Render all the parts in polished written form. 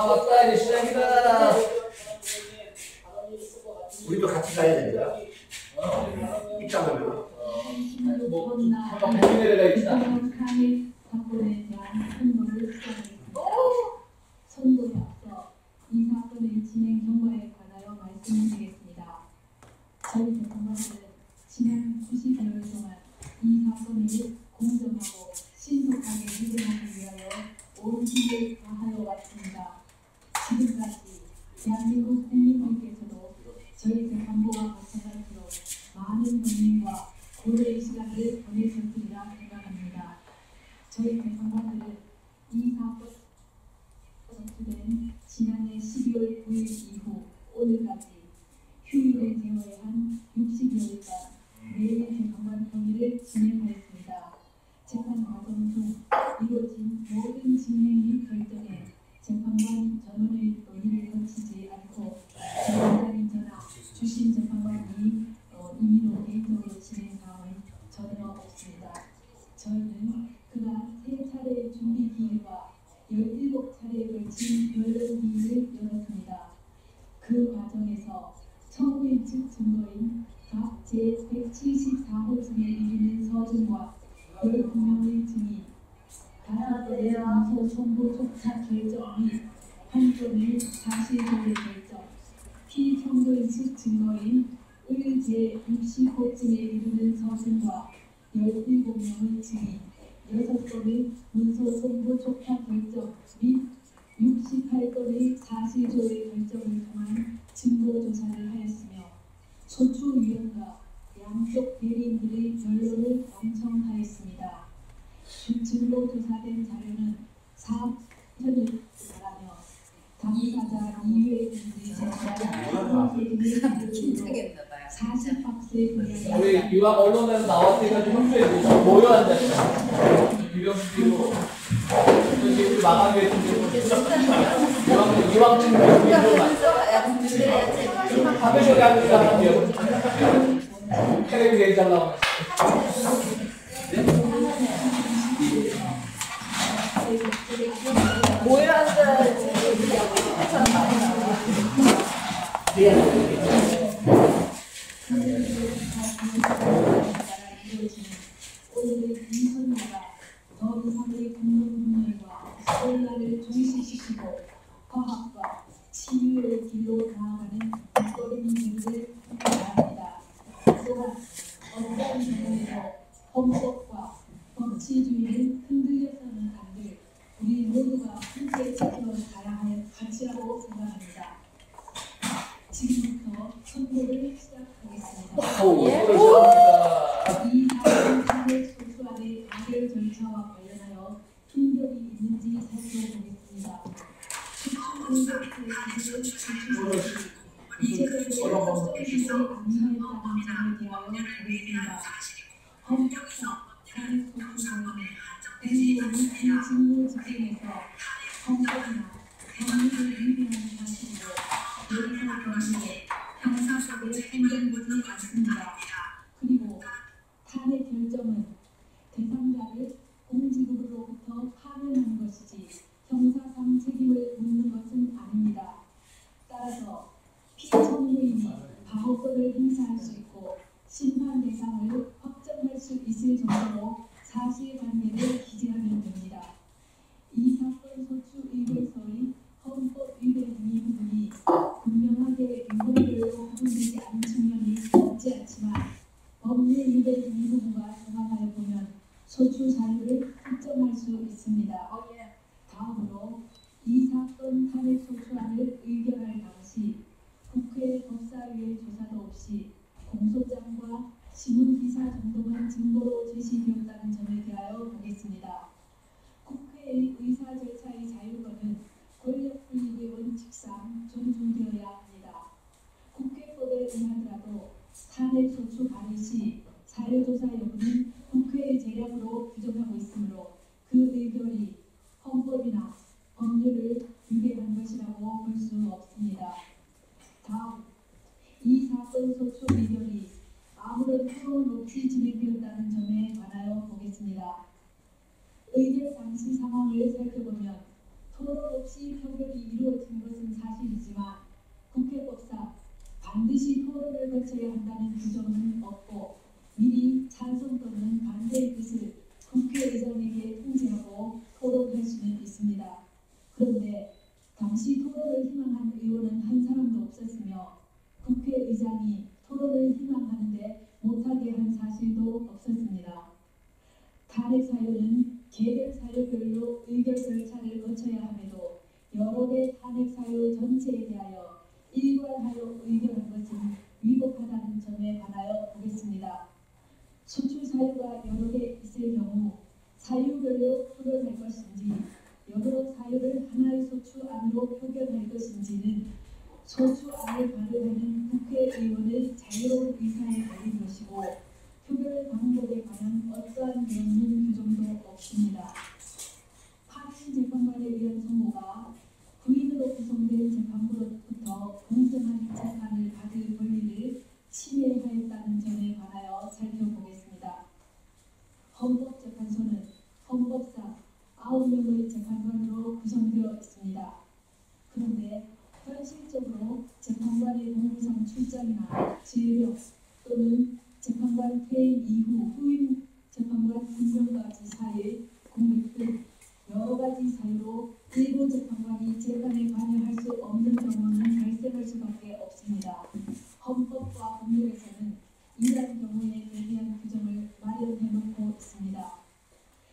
왔다. 이제 시작이다. 우리도 같이 가야 됩니다. 입장하면. 뭐 고민해야 있다. 사건에 대한 선고를 수행했습니다. 선고에 앞서 이 사건의 진행 경과에 관하여 말씀드리겠습니다. 저희 재판관은 지난 90여일 동안 이 사건을 공정하고 신속하게 진행하기 위하여 온 힘을 다하여 왔습니다. 지금까지 대한민국 국민들께서도 저희 재판부와 마찬가지로 많은 고민과 고려의 시간을 보내셨으리라 생각합니다. 저희 재판관들은 이 사건에 접수된 지난해 12월 9일 이후 오늘까지 휴일을 제외한 60여일간 매일 재판관 경위를 진행하였습니다. 재판 과정 중 이루어진 모든 진행 및 결정에 재판관 전원의 논의를 거치지 않고 재판장인 저나 주심 재판관이 임의로 개인적으로 진행 사항은 전혀 없습니다. 저희는 그간 3차례의 준비 기회와 17차례에 걸친 변론 기회를 열었습니다. 그 과정에서 청구인 측 증거인 각 제174호증에 이르는 서증과 19명의 증인, 가나다의 공소 청구 촉탁 결정 및 판결의 사실조회 결정, 피청구인 측 증거인 의 제60호증에 이르는 서증과 17명의 증인, 6건의 문서 송부 촉탁 결정 및 68건의 사실조회 결정을 통한 증거조사를 하였으며 소추위원과 양쪽 대리인들의 변론을 완청하였습니다. 증거조사된 자료는 사편을 말하며 당사자 이외의 분들이 제출한 긴장했나봐요. 40박스에 분량 우리 이왕 언론에서 나왔으니까 좀 협조해 모여 앉았다. 유병수로 우리 마감에 이왕 친구 하면서 하는 텔레비 되게 잘 나오네. 모여 앉아야지. 오늘의 인선과 더 이상의 국민분열과 혼란을 종식시키고 과학과 치유의 길로 나아가는 목걸이민들을 바랍니다. 또한 어떤 상황에서 헌법과 법치주의를 흔들려서는 안 될 우리 모두가 함께 지켜가야 할 가치라고 생각합니다. 지금부터 선고를 시작하겠습니다. 이 사건 판결 소수안의 가결 절차와 관련하여 충격이 있는지 살펴보겠습니다. 이체적으로 법적으로 안전했다는 점에 대하여 보겠습니다. 헌법상 탄핵소추안은 국민의 직무 집행에서 헌법이나 법률을 위반하는 사실이고 예의상 경우에 형사적으로 판정되지 않습니다. 그리고 탄핵 결정은 대상자를 공직으로부터 파면하는 것이지 형사상 책임을 묻는 것은 아닙니다. 따라서 피청구인이 방어권을 행사할 수 있고 심판 대상을 확정할 수 있을 정도로 사실관계를 기재하면 됩니다. 이 사건 소추 의결서의 헌법 위반 등의 부분이 분명하게 유형별로 구분되지 않은 측면이 없지 않지만 법률 위반 등의 부분과 종합하여 보면 소추 사유를 특정할 수 있습니다. 다음으로 이 사건 탄핵 소추안을 의결할 당시 국회 법사위의 조사도 없이 공소장과 신문기사 정도만 증거로 제시되었다는 점에 대하여 보겠습니다. 국회의 의사 절차의 자유권은 권력분립의 원칙상 존중되어야 합니다. 국회법에 의하더라도 탄핵소추 발의 시 사유조사 여부는 국회의 재량으로 규정하고 있으므로 그 의결이 헌법이나 법률을 위배한 것이라고 볼 수 없습니다. 다음, 이 사건 소추 의결이 아무런 토론 없이 진행되었다는 점에 관하여 보겠습니다. 의결 당시 상황을 살펴보면 토론 없이 표결이 이루어진 것은 사실이지만 국회법상 반드시 토론을 거쳐야 한다는 규정은 없고 미리 찬성 또는 반대의 뜻을 국회의장에게 통지하고 토론할 수는 있습니다. 그런데 당시 토론을 희망한 의원은 한 사람도 없었으며 국회의장이 토론을 희망하는데 못하게 한 사실도 없었습니다. 탄핵 사유는 개별 사유별로 의결 절차를 거쳐야 함에도 여러 개 탄핵 사유 전체에 대하여 일괄하여 의결한 것은 위법하다는 점에 관하여 보겠습니다. 소추 사유가 여러 개 있을 경우 사유별로 토론할 것인지 여러 사유를 하나의 소추 안으로 표결할 것인지는 소추 안을 발의하는 국회의원의 자유로운 의사에 달린 것이고 표결 방법에 관한 어떠한 명문 규정도 없습니다. 파견 재판관에 의한 선고가 부인으로 구성된 재판부로부터 공정한 재판을 받을 권리를 침해하였다는 점에 관하여 살펴보겠습니다. 헌법재판소는 헌법상 9명의 재판관으로 구성되어 있습니다. 그런데 현실적으로 재판관의 공무상 출장이나 질병 또는 재판관 퇴임 이후 후임 재판관 임명까지 사이의 공백 등 여러 가지 사유로 일부 재판관이 재판에 관여할 수 없는 경우는 발생할 수밖에 없습니다. 헌법과 법률에서는 이러한 경우에 대비한 규정을 마련해 놓고 있습니다.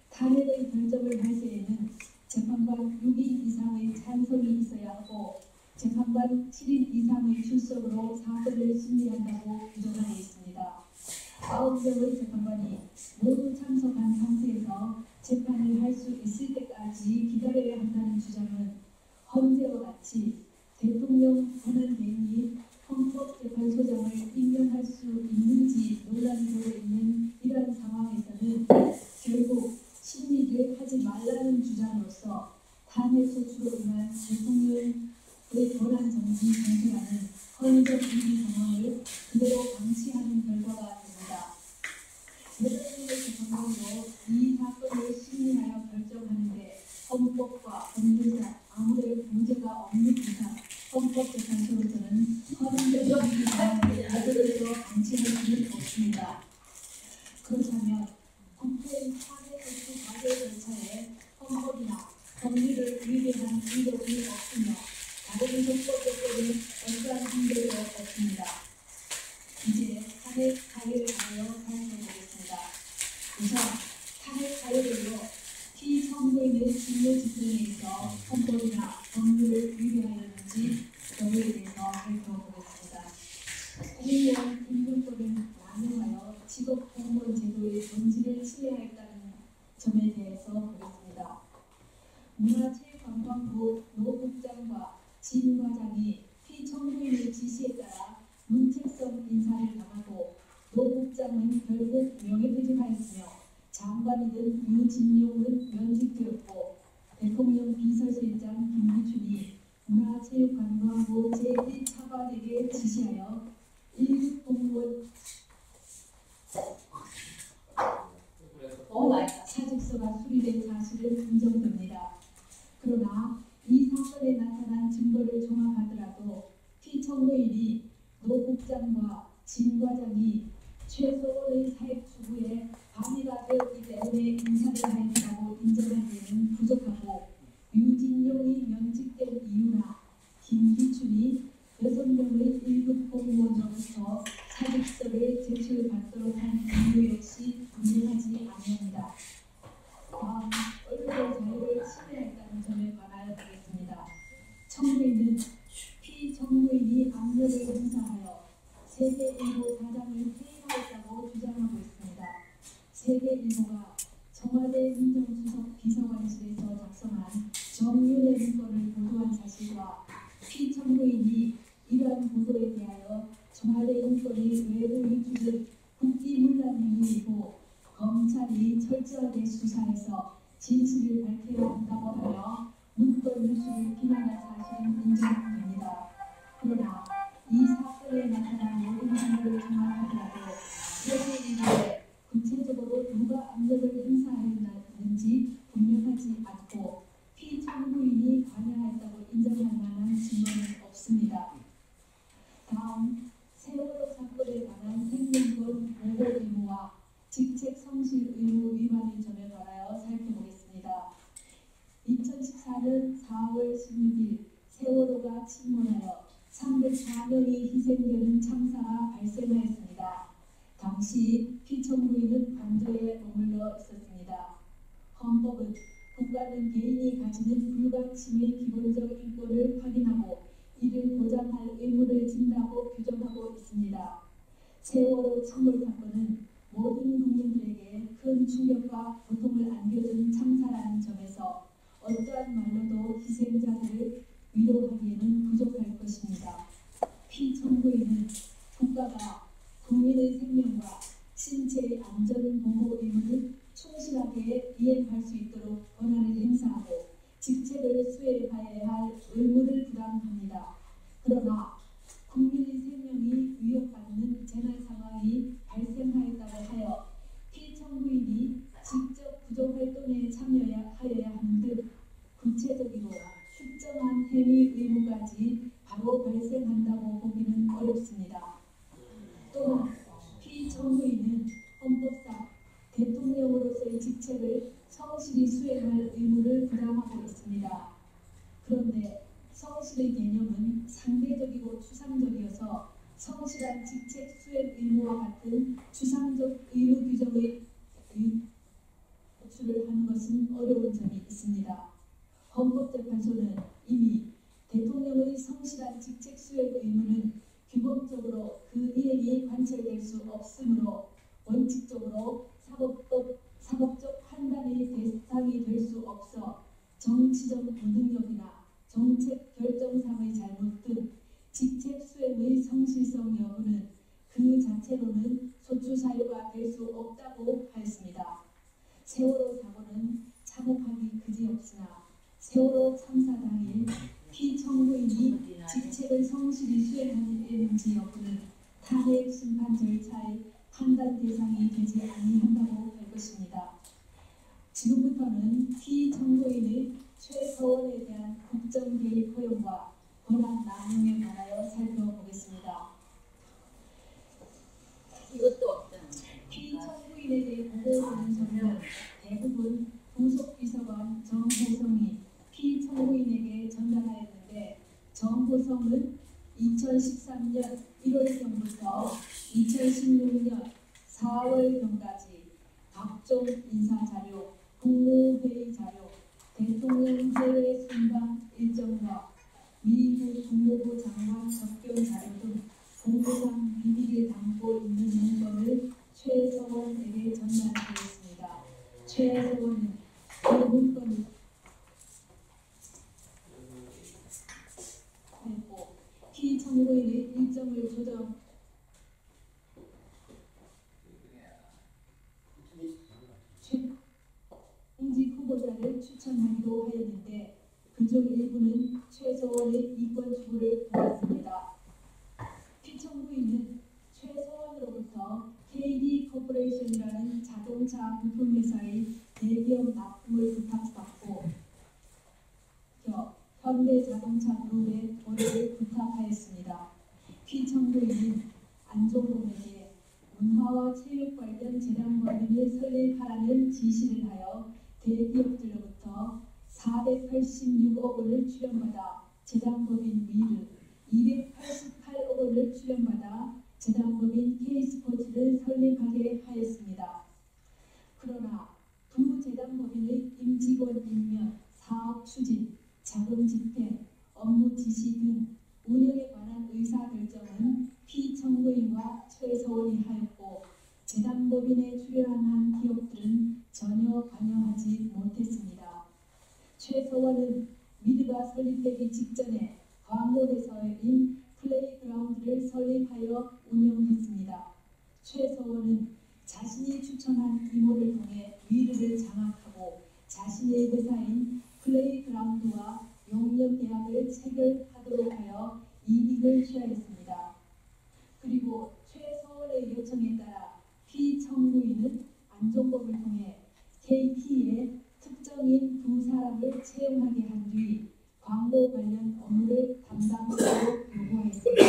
탄핵의 결정을 할 때에는 재판관 6인 이상의 찬성이 있어야 하고 재판관 7인 이상의 출석으로 사건을 심리한다고 규정하고 있습니다. 9명의 재판관이 모두 참석한 상태에서 재판을 할 수 있을 때까지 기다려야 한다는 주장은 헌재와 같이 대통령 권한대행이 헌법재판소장을 임명할 수 있는지 논란이 되어 있는 이러한 상황에서는 결국 심리를 하지 말라는 주장으로서 탄핵소추로 인한 대통령의 권한 정지 정지라는 헌정 임기 상황을 그대로 방치하는 결과가 됩니다. 여러 명의 재판관으로 이 사건을 심리하여 결정하는데 헌법과 법률상 아무런 문제가 없는 이상 헌법재판소로서는 헌정 임기 상황을 그대로 방치할 수는 없습니다. 그렇다면 국회의 탄핵소추 가결 절차에 헌법이나 법률을 위배한 이력이 없으며 다른 헌법 조건에 어떠한 한계도 없습니다. 이제 탄핵 사유에 관하여 살펴보겠습니다. 우선 탄핵 사유별로 피청구인의 직무 집행에 있어 헌법이나 법률을 위배하였는지 여부에 대해서 살펴보겠습니다. 공무원 임금법을 남용하여 직업공무원 제도의 본질을 침해하였다는 점에 대해서 보겠습니다. 문화체육관광부 노국장과 진 과장이 피청구인의 지시에 따라 문책성 인사를 당하고 노국장은 결국 명예퇴직하였으며 장관이던 유진용은 면직되었고 대통령 비서실장 김기춘이 문화체육관광부 제1차관에게 지시하여 1급 공무원 사직서가 수리된 사실은 인정됩니다. 그러나 이 사건에 나타난 증거를 종합하더라도 피청구인이 노 국장과 진 과장이 최소원의 사익 추구에 방해가 되었기 때문에 인사를 하였다고 인정하기에는 부족하고 유진용이 면직된 이유나 김기춘이 6명의 1급 공무원으로부터 사직서를 제출받도록 한 이유 역시 분명하지 아니합니다. 다음, 언론의 자유를 침해했다는 점에 관하여 보겠습니다. 청구인은 피청구인이 압력을 행사하여 세계일보 사장을 해임하였다고 주장하고 있습니다. 세계일보가 청와대 민정수석 비서관실에서 작성한 정윤의 문건을 보도한 사실과 피청구인이 이러한 보도에 대하여 청와대 문건이 외부 유출된 국기문란 행위이고 검찰이 철저하게 수사해서 진실을 밝혀야 한다고 하며 문건 유출을 비난한 사실은 인정됩니다. 그러나 이 사건에 나타난 모든 증거를 종합하더라도 세계일보에 구체적으로 누가 압력을 행사하였는지 분명하지 않고 피청구인이 4월 16일 세월호가 침몰하여 304명이 희생되는 참사가 발생하였습니다. 당시 피청구인은 관저에 머물러 있었습니다. 헌법은 국가는 개인이 가지는 불가침의 기본적 인권을 확인하고 이를 보장할 의무를 진다고 규정하고 있습니다. 세월호 침몰 사건은 모든 국민들에게 큰 충격과 고통을 안겨준 참사라는 점에서 어떠한 말로도 희생자들을 위로하기에는 부족할 것입니다. 피청구인은 국가가 국민의 생명과 신체의 안전 보호 의무를 충실하게 이행할 수 있도록 권한을 행사하고 직책을 수행하여야 할 의무를 부담합니다. 그러나 국민의 생명이 위협받는 재난 상황이 발생하였다고 하여 피청구인이 직접 구조활동에 참여하여야 하는 등 구체적이고 특정한 행위 의무까지 바로 발생한다고 보기는 어렵습니다. 또한 피청구인은 헌법상 대통령으로서의 직책을 성실히 수행할 의무를 부담하고 있습니다. 그런데 성실의 개념은 상대적이고 추상적이어서 성실한 직책 수행 의무와 같은 추상적 의무 규정의 도출을 하는 것은 어려운 점이 있습니다. 헌법재판소는 이미 대통령의 성실한 직책 수행 의무는 규범적으로 그 이행이 관철될 수 없으므로 원칙적으로 사법적 판단의 대상이 될 수 없어 정치적 무능력이나 정책 결정상의 잘못 등 직책 수행의 성실성 여부는 그 자체로는 소추 사유가 될 수 없다고 하였습니다. 세월호 사고는 참혹하기 그지없으나 세월호 참사 당일 피청구인이 직책을 성실히 수행하는지 여부는 탄핵 심판 절차의 판단 대상이 되지 아니한다고 할 것입니다. 지금부터는 피청구인의 최서원에 대한 국정 개입 허용과 권한 남용에 관하여 살펴보겠습니다. 이것도 없잖아. 피청구인에 대해 보고되는 점은 대부분 부속비서관 정호성이 피청구인에게 전달하였는데 정호성은 2013년 1월경부터 2016년 4월경까지 각종 인사자료, 국무회의 자료, 대통령 해외 순방 일정과 미국 국무부 장관 접견 자료 등 공무상 비밀을 담고 있는 문건을 최서원에게 전달하였습니다. 최서원은 그 문건을 냈고 피청구인의 일정을 조정 공직 후보자를 추천하기로 하였는데 그중 일부는 최서원의 이권 추구를 보았습니다. 피청구인은 최서원으로부터 KD 코퍼레이션이라는 자동차 부품회사의 대기업 납품을 부탁받고 현대자동차 그룹의 거래를 부탁하였습니다. 피청구인은 안종범에게 문화와 체육 관련 재단법인을 설립하라는 지시를 하여 대기업들로부터 486억 원을 출연받아 재단법인 미르, 288억 원을 출연받아 재단법인 K스포츠를 설립하게 하였습니다. 그러나 두 재단법인의 임직원 임명, 사업 추진, 자금 집행, 업무 지시 등 운영에 관한 의사결정은 피청구인과 최서원이 하였고 재단법인에 출연한 기업들은 전혀 관여하지 못했습니다. 최서원은 미르가 설립되기 직전에 광고회사인 플레이그라운드를 설립하여 운영했습니다. 최서원은 자신이 추천한 이모를 통해 미르를 장악하고 자신의 회사인 플레이그라운드와 용역 계약을 체결하도록 하여 이익을 취하였습니다. 그리고 최서원의 요청에 따라 피청구인은 안종범을 통해 KT의 특정인 두 사람을 채용하게 한 뒤 광고 관련 업무를 담당하도록 요구했습니다.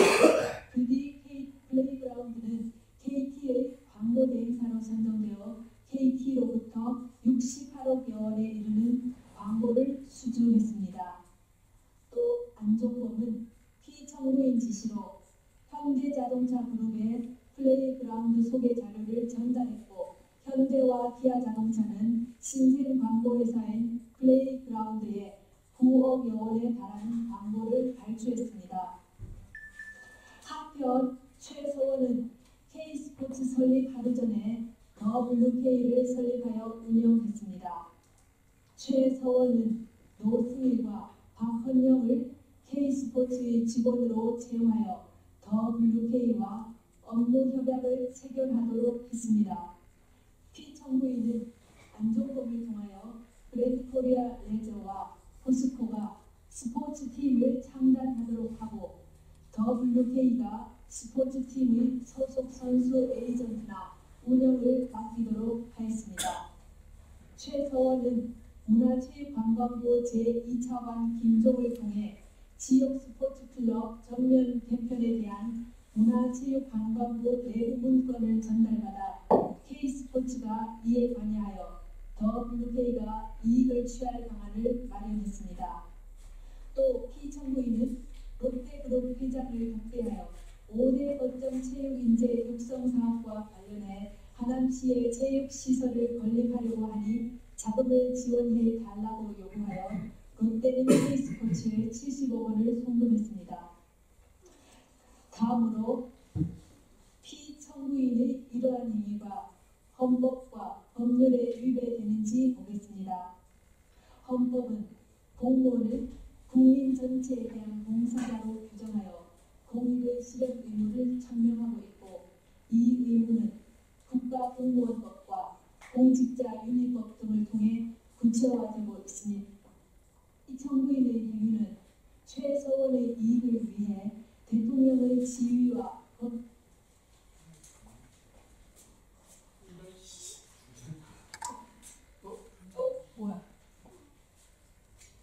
그 뒤 플레이그라운드는 KT의 광고 대행사로 선정되어 KT로부터 68억여 원에 이르는 광고를 수주했습니다. 안종범은 피청구인 지시로 현대자동차 그룹의 플레이그라운드 소개 자료를 전달했고 현대와 기아자동차는 신생 광고회사인 플레이그라운드에 9억여 원에 달하는 광고를 발주했습니다. 한편 최서원은 K스포츠 설립 하루 전에 더블유K를 설립하여 운영했습니다. 최서원은 노승일과 박헌영을 K스포츠의 직원으로 채용하여 WK와 업무 협약을 체결하도록 했습니다. 피청구인은 안종범을 통하여 그랜드코리아 레저와 포스코가 스포츠팀을 창단하도록 하고 WK가 스포츠팀의 소속 선수 에이전트나 운영을 맡기도록 하였습니다. 최서원은 문화체육관광부 제2차관 김종을 통해 지역 스포츠클럽 전면 개편에 대한 문화체육관광부 내부 문건을 전달받아 K스포츠가 이에 관여하여 WK가 이익을 취할 방안을 마련했습니다. 또 피청구인은 롯데그룹 회장을 독대하여 5대 거점 체육인재 육성사업과 관련해 하남시의 체육시설을 건립하려고 하니 자금을 지원해 달라고 요구하여 롯데는 K스포츠에 70억 원을 송금했습니다. 다음으로 피청구인의 이러한 행위가 헌법과 법률에 위배되는지 보겠습니다. 헌법은 공무원을 국민 전체에 대한 봉사자로 규정하여 공익의 실현 의무를 천명하고 있고 이 의무는 국가공무원법과 공직자윤리법 등을 통해 구체화되고 있으니 피청구인의 행위는 최서원의 이익을 위해 대통령의 지위와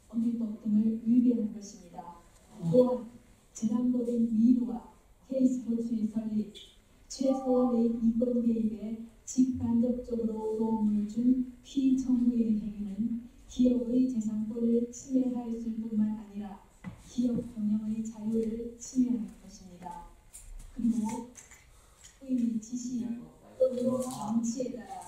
법률법 등을 위배한 것입니다. 또한 재단법인 미르와 K스포츠의 설립, 최서원의 이권 개입에 직간접적으로 도움을 준 피청구인의 행위는 기업의 재산권을 침해하였을 뿐만 아니라 기업 경영의 자유를 침해한 것입니다. 그리고 후인의 지시 또는 정치에 따라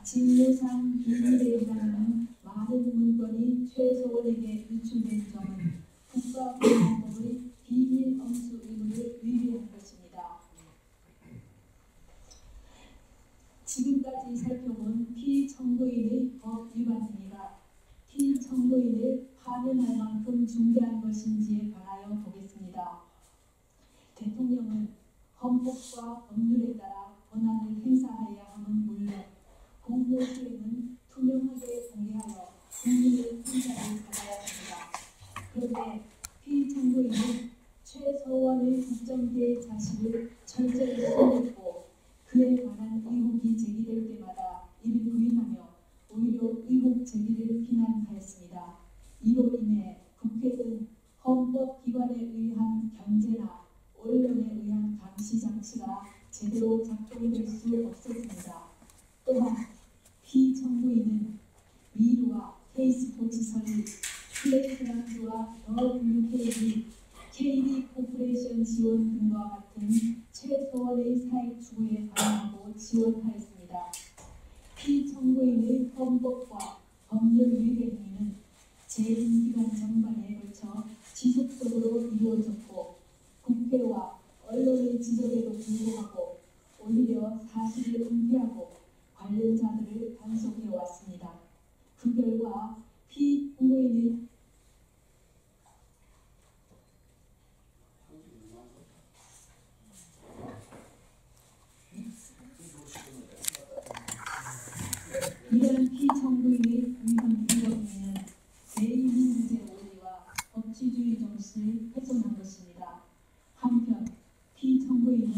직무상 비밀에 해당하는 많은 문건이 최서원에게 유출된 점은 국가보안법의 비밀 엄수 의무를 위배한 것입니다. 지금까지 살펴본 피청구인의 법 위반 행위가 피청구인을 파면할 만큼 중대한 것인지에 관하여 보겠습니다. 대통령은 헌법과 법률에 따라 권한을 행사하여야 함은 물론 공무 수행은 투명하게 공개하여 국민의 평가를 받아야 합니다. 그런데 피청구인은 최서원의 국정계의 자식을 철저히 숨겼고 그에 관한 의혹이 제기될 때마다 이를 부인하며 오히려 의혹 제기를 비난하였습니다. 이로 인해 국회 등 헌법기관에 의한 견제나 언론에 의한 감시 장치가 제대로 작동될 수 없었습니다. 또한 피청구인은 미르와 K스포츠 설립, 플레이그라운드와 WK의 KD 코퍼레이션 지원 등과 같은 최서원의 사익 추구에 관여하고 지원하였습니다. 피청구인의 헌법과 법률 위배 행위는 제1기관 전반에 걸쳐 지속적으로 이루어졌고 국회와 언론의 지적에도 불구하고 오히려 사실을 은폐하고 관련자들을 단속해 왔습니다. 그 결과 피청구인의 이런 피청구인의 위헌 행위는 제2민주제 원리와 법치주의 정신을 훼손한 것입니다. 한편 피청구인은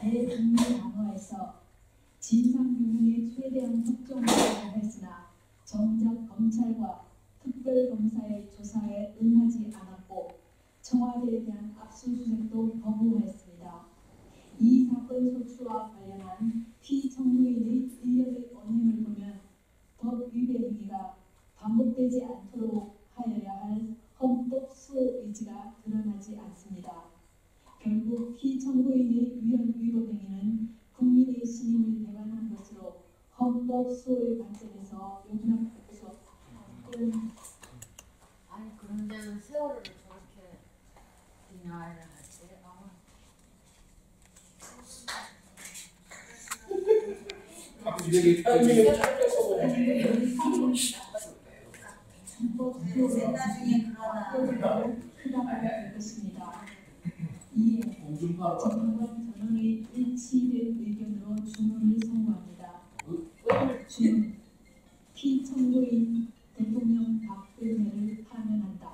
대국민 단호에서 진상규명에 최대한 협조를 했으나 정작 검찰과 특별검사의 조사에 응하지 않았고 청와대에 대한 압수수색도 거부했습니다. 이 사건 소추와 관련한 피청구인의 일련의 언행을 보면 법 위배 행위가 반복되지 않도록 하여야 할 헌법 수호 의지가 용납해서 그런 아니 그런 데는 세월을 저렇게 디나이를 하지. 이렇게 나중에 그러나 크다고 것입니다. 이에 공중파로 정부관 전원의 일치된 의견으로 주문을 선고합니다. 주문 피청구인 대통령 박근혜를 파면한다.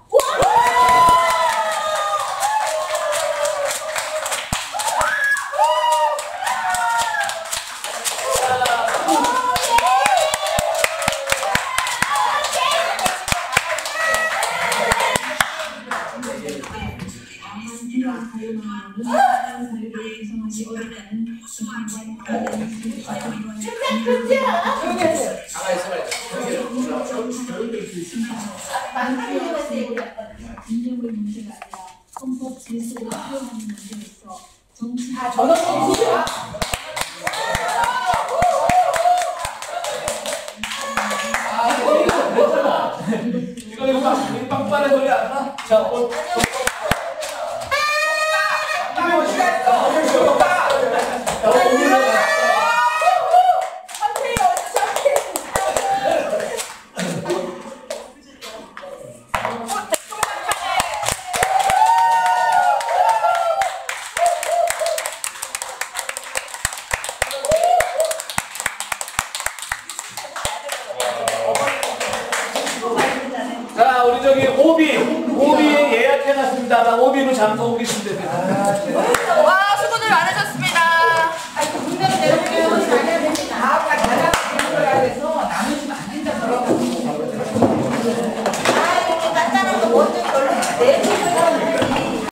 다만 이러한 사유만으로는 다른 사유를 구성하기 어렵다는 재판관 강대식 재판관 가만히 있어봐요. 이념의 문제가 아니라 헌법 질서를 수용하는 문제로서 정치 이거 빵빵한 소리 안 나? 자, 자, 우리 저기 오비 예약해놨습니다. 오비로 장소 오기시면 됩니다.